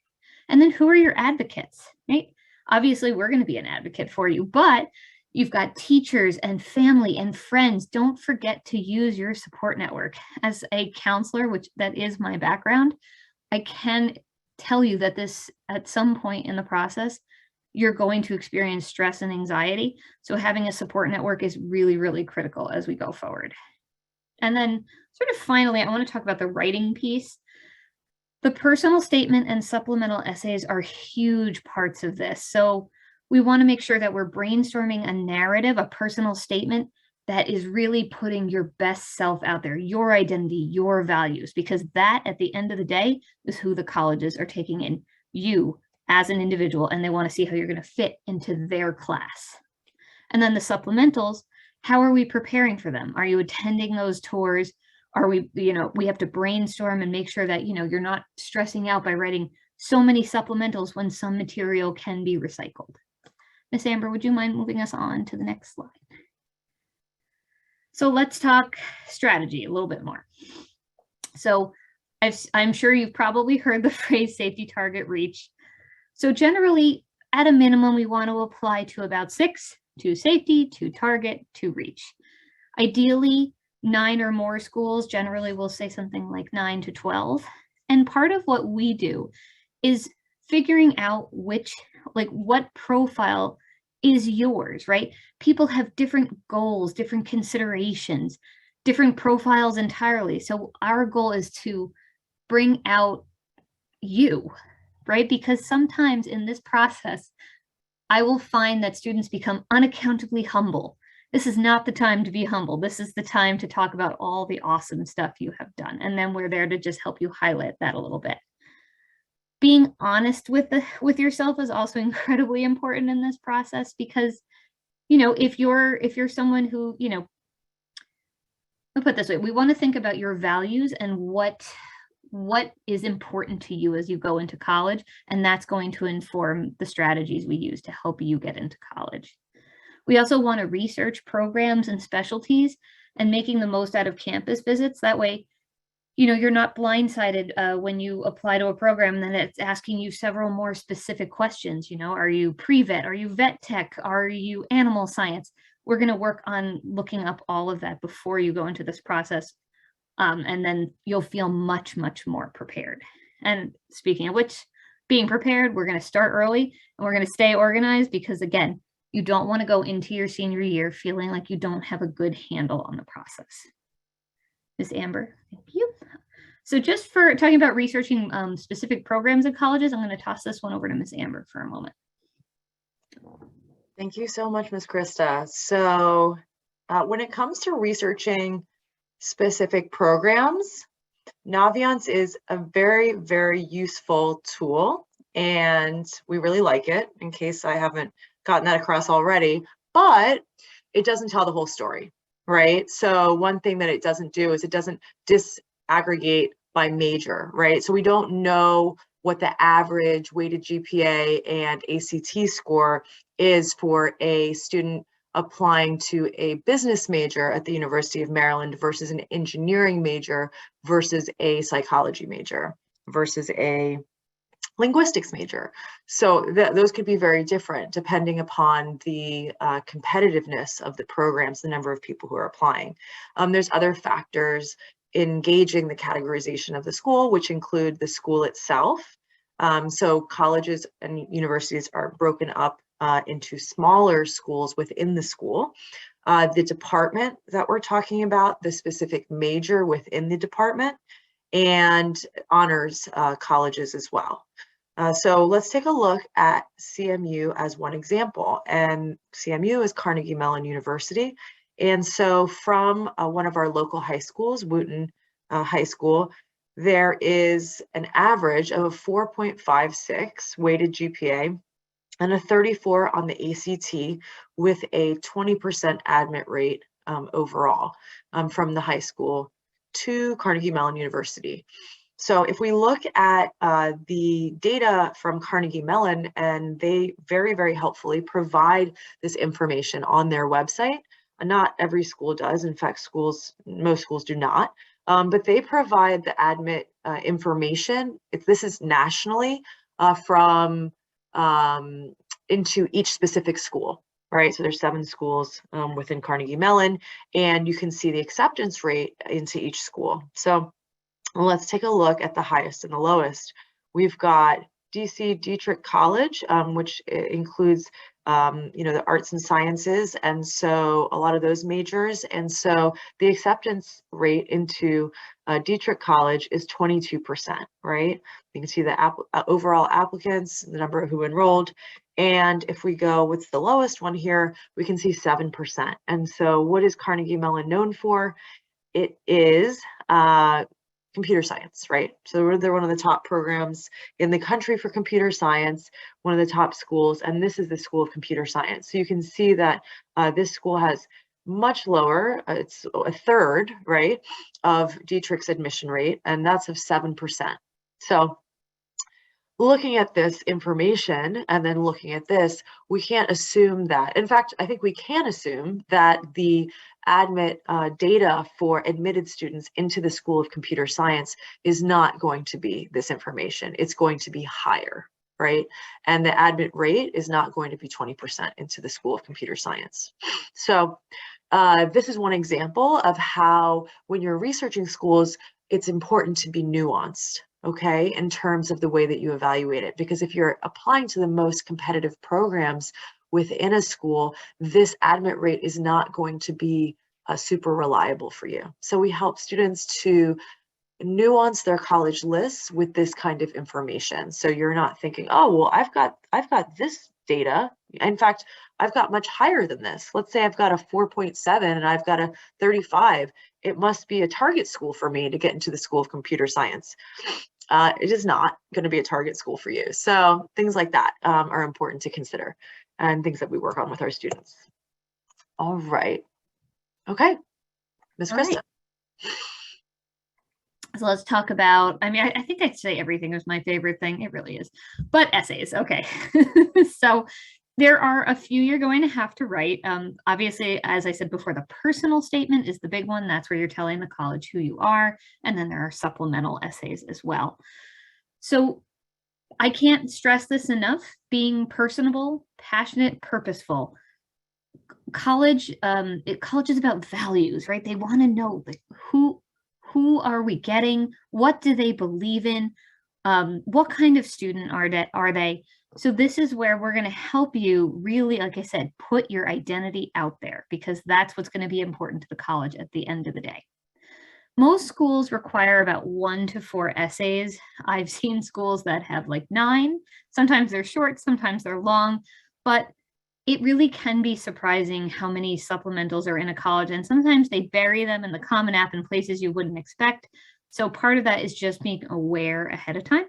Speaker 2: And then who are your advocates, right? Obviously, we're going to be an advocate for you, but you've got teachers and family and friends. Don't forget to use your support network. As a counselor, which that is my background, I can tell you that this, at some point in the process, you're going to experience stress and anxiety. So having a support network is really, really critical as we go forward. And then sort of finally, I want to talk about the writing piece. The personal statement and supplemental essays are huge parts of this. So we want to make sure that we're brainstorming a narrative, a personal statement that is really putting your best self out there, your identity, your values, because that at the end of the day is who the colleges are taking in, you as an individual, and they want to see how you're going to fit into their class. And then the supplementals, how are we preparing for them? Are you attending those tours? Are we, we have to brainstorm and make sure that, you're not stressing out by writing so many supplementals when some material can be recycled. Miss Amber, would you mind moving us on to the next slide? So let's talk strategy a little bit more. So I'm sure you've probably heard the phrase safety, target, reach. So generally, at a minimum, we want to apply to about 6, to safety, to target, to reach. Ideally, 9 or more schools, generally we'll say something like 9 to 12. And part of what we do is figuring out what profile is yours, right? People have different goals, different considerations, different profiles entirely. So our goal is to bring out you, right? Because sometimes in this process, I will find that students become unaccountably humble. This is not the time to be humble. This is the time to talk about all the awesome stuff you have done. And then we're there to just help you highlight that a little bit. Being honest with yourself is also incredibly important in this process, because, if you're someone who, I'll put it this way, we want to think about your values and what is important to you as you go into college, and that's going to inform the strategies we use to help you get into college. We also want to research programs and specialties and making the most out of campus visits. That way, you're not blindsided when you apply to a program and then it's asking you several more specific questions. Are you pre-vet? Are you vet tech? Are you animal science? We're going to work on looking up all of that before you go into this process. And then you'll feel much, much more prepared. And speaking of which, being prepared, we're going to start early and we're going to stay organized, because again, you don't want to go into your senior year feeling like you don't have a good handle on the process. Ms. Amber, thank you. So just for talking about researching specific programs at colleges, I'm going to toss this one over to Ms. Amber for a moment.
Speaker 1: Thank you so much, Ms. Krista. So when it comes to researching specific programs, Naviance is a very, very useful tool, and we really like it, in case I haven't gotten that across already, but it doesn't tell the whole story, right? So one thing that it doesn't do is it doesn't disaggregate by major, right? So we don't know what the average weighted GPA and ACT score is for a student applying to a business major at the University of Maryland versus an engineering major versus a psychology major versus a linguistics major. So those could be very different depending upon the competitiveness of the programs, the number of people who are applying. There's other factors engaging the categorization of the school, which include the school itself. So colleges and universities are broken up into smaller schools within the school. The department that we're talking about, the specific major within the department, and honors colleges as well. So let's take a look at CMU as one example. And CMU is Carnegie Mellon University. And so from one of our local high schools, Wooten High School, there is an average of a 4.56 weighted GPA and a 34 on the ACT with a 20% admit rate overall from the high school to Carnegie Mellon University. So if we look at the data from Carnegie Mellon, and they very, very helpfully provide this information on their website. Not every school does. In fact, most schools do not. But they provide the admit information. This is nationally from into each specific school, right? So there's 7 schools within Carnegie Mellon, and you can see the acceptance rate into each school. So let's take a look at the highest and the lowest. We've got DC Dietrich College, which includes the arts and sciences, and so a lot of those majors. And so the acceptance rate into Dietrich College is 22%, right? You can see the overall applicants, the number who enrolled. And if we go with the lowest one here, we can see 7%. And so what is Carnegie Mellon known for? It is computer science, right? So they're one of the top programs in the country for computer science, one of the top schools, and this is the School of Computer Science. So you can see that this school has much lower, it's a third, right, of Dietrich's admission rate, and that's of 7%. So looking at this information and then looking at this, we can't assume that. In fact, I think we can assume that the admit data for admitted students into the School of Computer Science is not going to be this information. It's going to be higher, right? And the admit rate is not going to be 20% into the School of Computer Science. So this is one example of how when you're researching schools, it's important to be nuanced, okay, in terms of the way that you evaluate it. Because if you're applying to the most competitive programs within a school, this admit rate is not going to be super reliable for you. So we help students to nuance their college lists with this kind of information. So you're not thinking, oh, well, I've got this data. In fact, I've got much higher than this. Let's say I've got a 4.7 and I've got a 35. It must be a target school for me to get into the School of Computer Science. It is not going to be a target school for you. So things like that are important to consider and things that we work on with our students. All right. Okay. Ms. Krista.
Speaker 2: So let's talk about, I think I'd say everything is my favorite thing. It really is. But essays. Okay. So there are a few you're going to have to write. Obviously, as I said before, the personal statement is the big one. That's where you're telling the college who you are. And then there are supplemental essays as well. So I can't stress this enough. Being personable, passionate, purposeful. College is about values, right? They want to know like who are we getting? What do they believe in? What kind of student are they? So this is where we're going to help you really, like I said, put your identity out there, because that's what's going to be important to the college at the end of the day. Most schools require about 1 to 4 essays. I've seen schools that have like 9. Sometimes they're short, sometimes they're long, but it really can be surprising how many supplementals are in a college, and sometimes they bury them in the Common App in places you wouldn't expect. So part of that is just being aware ahead of time.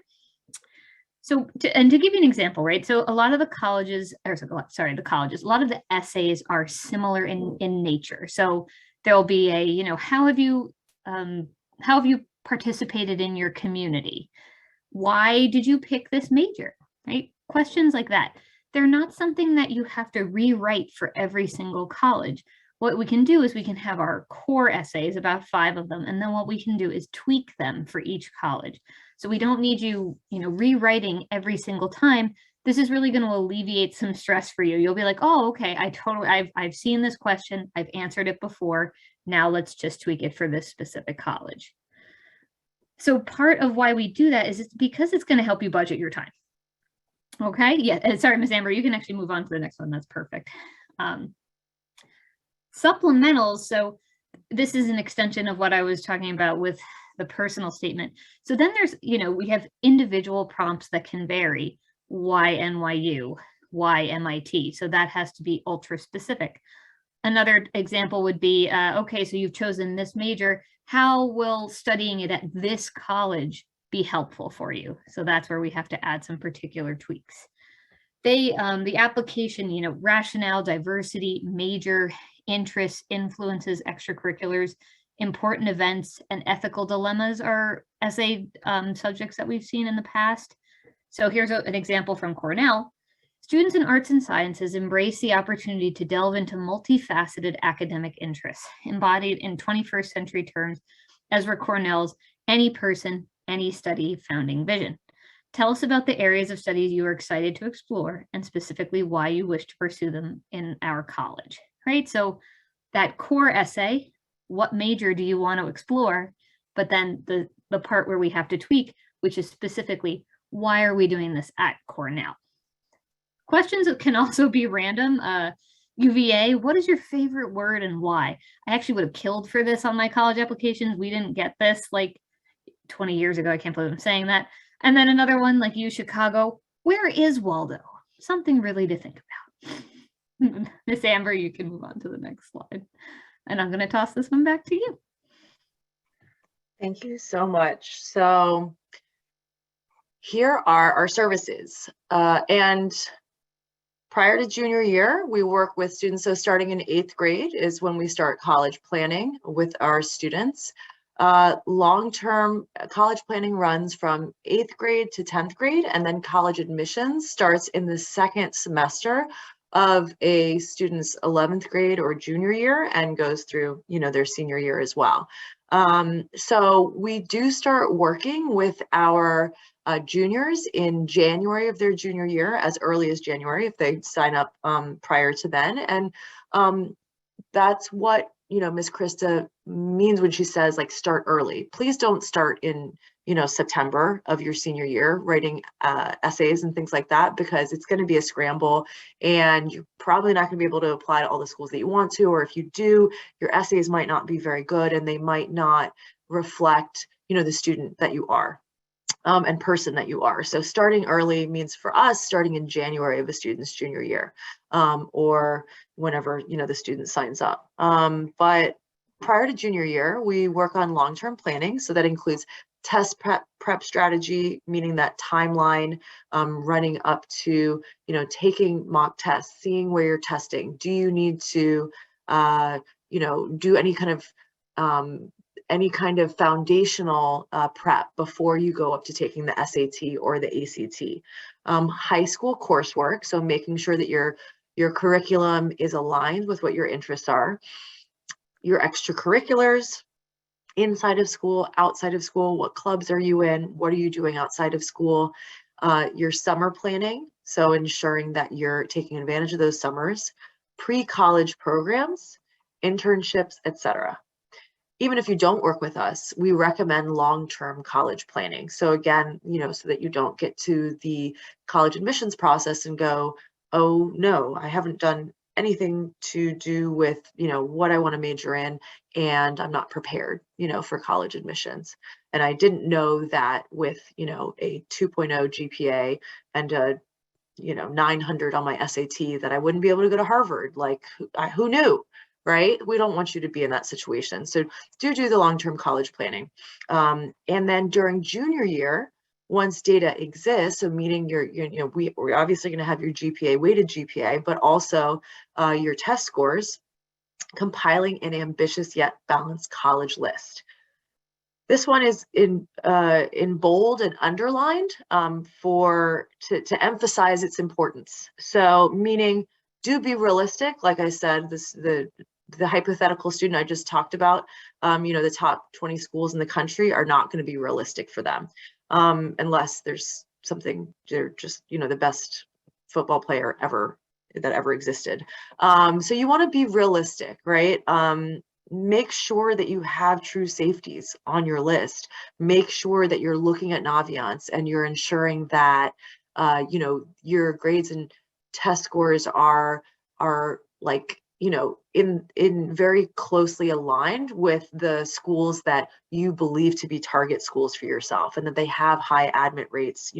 Speaker 2: So, to give you an example, right? So a lot of the colleges, a lot of the essays are similar in nature. So there'll be a, how have you participated in your community? Why did you pick this major, right? Questions like that. They're not something that you have to rewrite for every single college. What we can do is we can have our core essays, about 5 of them, and then what we can do is tweak them for each college. So we don't need you, rewriting every single time. This is really going to alleviate some stress for you. You'll be like, oh, okay, I've seen this question, I've answered it before. Now let's just tweak it for this specific college. So part of why we do that is it's because it's going to help you budget your time. Okay, yeah, sorry, Ms. Amber, you can actually move on to the next one. That's perfect. Supplementals, so this is an extension of what I was talking about with the personal statement. So then there's, we have individual prompts that can vary. Why NYU? Why MIT? So that has to be ultra specific. Another example would be, okay, so you've chosen this major. How will studying it at this college be helpful for you? So that's where we have to add some particular tweaks. The application, rationale, diversity, major, interests, influences, extracurriculars. important events and ethical dilemmas are essay subjects that we've seen in the past. So here's an example from Cornell. Students in arts and sciences embrace the opportunity to delve into multifaceted academic interests, embodied in 21st century terms, as were Cornell's "Any Person, Any Study" founding vision. Tell us about the areas of studies you are excited to explore and specifically why you wish to pursue them in our college, right? So that core essay, what major do you want to explore? But then the part where we have to tweak, which is specifically, why are we doing this at Cornell? Questions can also be random. UVA, what is your favorite word and why? I actually would have killed for this on my college applications. We didn't get this like 20 years ago. I can't believe I'm saying that. And then another one like U Chicago, where is Waldo? Something really to think about. Miss Amber, you can move on to the next slide. And I'm going to toss this one back to you.
Speaker 1: Thank you so much. So here are our services. And prior to junior year, we work with students. So starting in 8th grade is when we start college planning with our students. Long-term college planning runs from 8th grade to 10th grade, and then college admissions starts in the 2nd semester of a student's 11th grade or junior year and goes through, their senior year as well. So we do start working with our juniors in January of their junior year, as early as January if they sign up prior to then. And that's what Ms. Krista means when she says like start early. Please don't start in September of your senior year writing essays and things like that, because it's going to be a scramble and you're probably not going to be able to apply to all the schools that you want to, or if you do, your essays might not be very good and they might not reflect the student that you are and person that you are. So starting early means for us starting in January of a student's junior year or whenever the student signs up. But prior to junior year, we work on long-term planning. So that includes test prep strategy, meaning that timeline running up to taking mock tests, seeing where you're testing. Do you need to do any kind of foundational prep before you go up to taking the SAT or the ACT? High school coursework, so making sure that your curriculum is aligned with what your interests are. Your extracurriculars, inside of school, outside of school, what clubs are you in? What are you doing outside of school? Your summer planning, so ensuring that you're taking advantage of those summers, pre-college programs, internships, etc. Even if you don't work with us, we recommend long-term college planning. So again, so that you don't get to the college admissions process and go, oh no, I haven't done anything to do with, what I want to major in, and I'm not prepared, for college admissions. And I didn't know that with, a 2.0 GPA and a, 900 on my SAT that I wouldn't be able to go to Harvard. Like, who knew? Right? We don't want you to be in that situation. So do the long-term college planning. And then during junior year, once data exists, so meaning we're obviously going to have your GPA, weighted GPA, but also your test scores, compiling an ambitious yet balanced college list. This one is in bold and underlined to emphasize its importance. So meaning, do be realistic. Like I said, the hypothetical student I just talked about, the top 20 schools in the country are not going to be realistic for them unless there's something, they're just, the best football player that ever existed. So you want to be realistic, right? Make sure that you have true safeties on your list. Make sure that you're looking at Naviance and you're ensuring that, your grades and test scores are like, in very closely aligned with the schools that you believe to be target schools for yourself, and that they have high admit rates,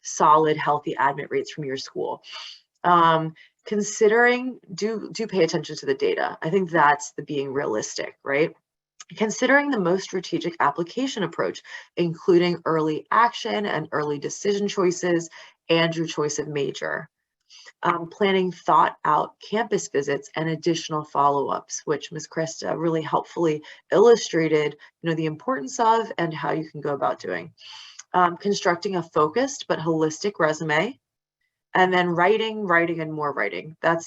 Speaker 1: solid, healthy admit rates from your school. Considering, do pay attention to the data. I think that's the being realistic, right? Considering the most strategic application approach, including early action and early decision choices and your choice of major. planning thought out campus visits and additional follow-ups, which Ms. Krista really helpfully illustrated, the importance of and how you can go about doing. Constructing a focused but holistic resume, and then writing, and more writing. That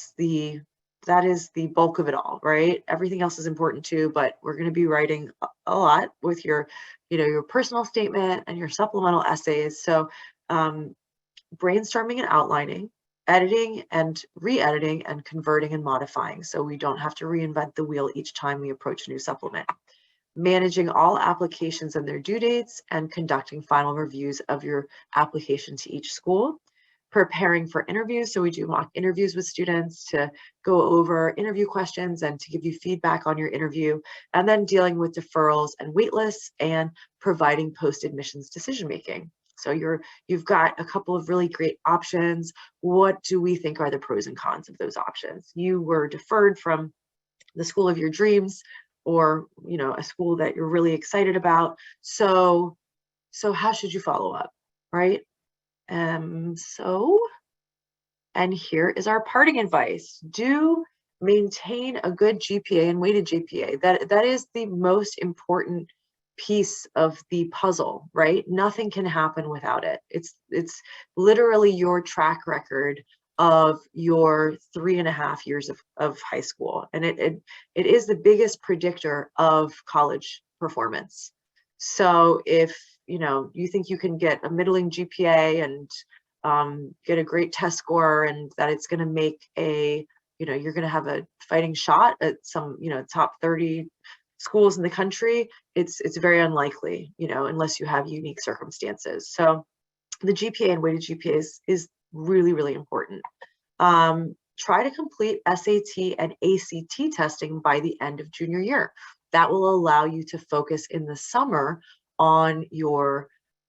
Speaker 1: is the bulk of it all, right? Everything else is important too, but we're going to be writing a lot with your, your personal statement and your supplemental essays. So brainstorming and outlining, editing and re-editing, and converting and modifying, so we don't have to reinvent the wheel each time we approach a new supplement. Managing all applications and their due dates, and conducting final reviews of your application to each school. Preparing for interviews, so we do mock interviews with students to go over interview questions and to give you feedback on your interview, and then dealing with deferrals and wait lists, and providing post-admissions decision making. So you've got a couple of really great options. What do we think are the pros and cons of those options? You were deferred from the school of your dreams, or a school that you're really excited about. So how should you follow up, right? And here is our parting advice. Do maintain a good GPA and weighted GPA. That is the most important piece of the puzzle, right? Nothing can happen without it. It's literally your track record of your 3.5 years of high school. And it is the biggest predictor of college performance. So if you think you can get a middling GPA and get a great test score, and that it's going to make you're going to have a fighting shot at some top 30 schools in the country, it's very unlikely, unless you have unique circumstances. So the GPA and weighted GPA is really, really important. Try to complete SAT and ACT testing by the end of junior year. That will allow you to focus in the summer on your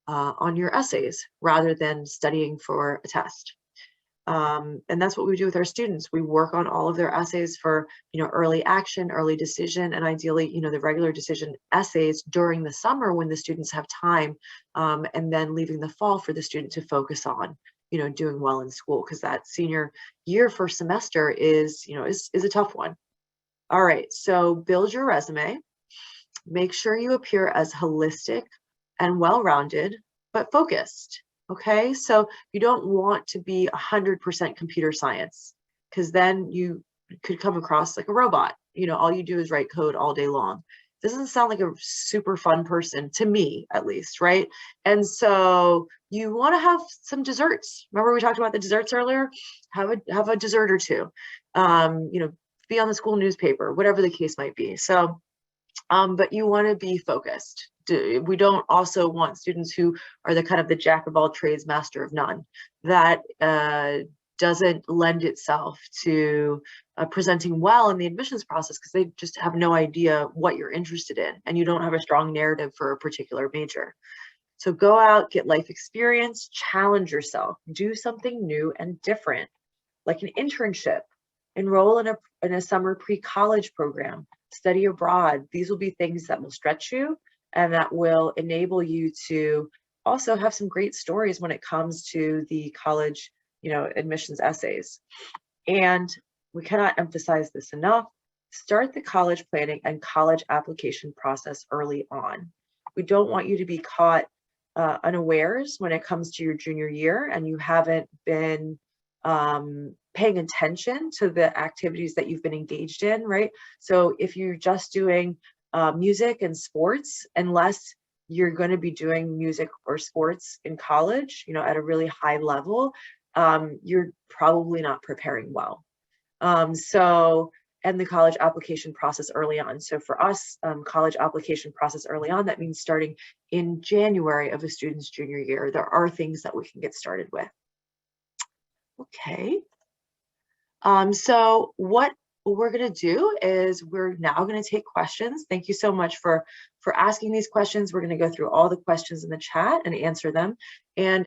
Speaker 1: essays rather than studying for a test. And that's what we do with our students. We work on all of their essays for, early action, early decision, and ideally, the regular decision essays during the summer when the students have time, and then leaving the fall for the student to focus on, doing well in school, because that senior year first semester is a tough one. All right, so build your resume. Make sure you appear as holistic and well-rounded, but focused. Okay, so you don't want to be 100% computer science, because then you could come across like a robot. All you do is write code all day long. Doesn't sound like a super fun person, to me at least, right? And so you want to have some desserts. Remember we talked about the desserts earlier? Have a dessert or two. Be on the school newspaper, whatever the case might be. So, but you want to be focused. We don't also want students who are the kind of the jack of all trades, master of none. That doesn't lend itself to presenting well in the admissions process, because they just have no idea what you're interested in, and you don't have a strong narrative for a particular major. So go out, get life experience, challenge yourself, do something new and different, like an internship, enroll in a summer pre-college program, study abroad. These will be things that will stretch you and that will enable you to also have some great stories when it comes to the college, admissions essays. And we cannot emphasize this enough. Start the college planning and college application process early on. We don't want you to be caught unawares when it comes to your junior year and you haven't been paying attention to the activities that you've been engaged in, right? So if you're just doing music and sports, unless you're going to be doing music or sports in college, at a really high level, you're probably not preparing well. And the college application process early on. So for us, college application process early on, that means starting in January of a student's junior year. There are things that we can get started with. Okay. So what we're going to do is we're now going to take questions. Thank you so much for asking these questions. We're going to go through all the questions in the chat and answer them. And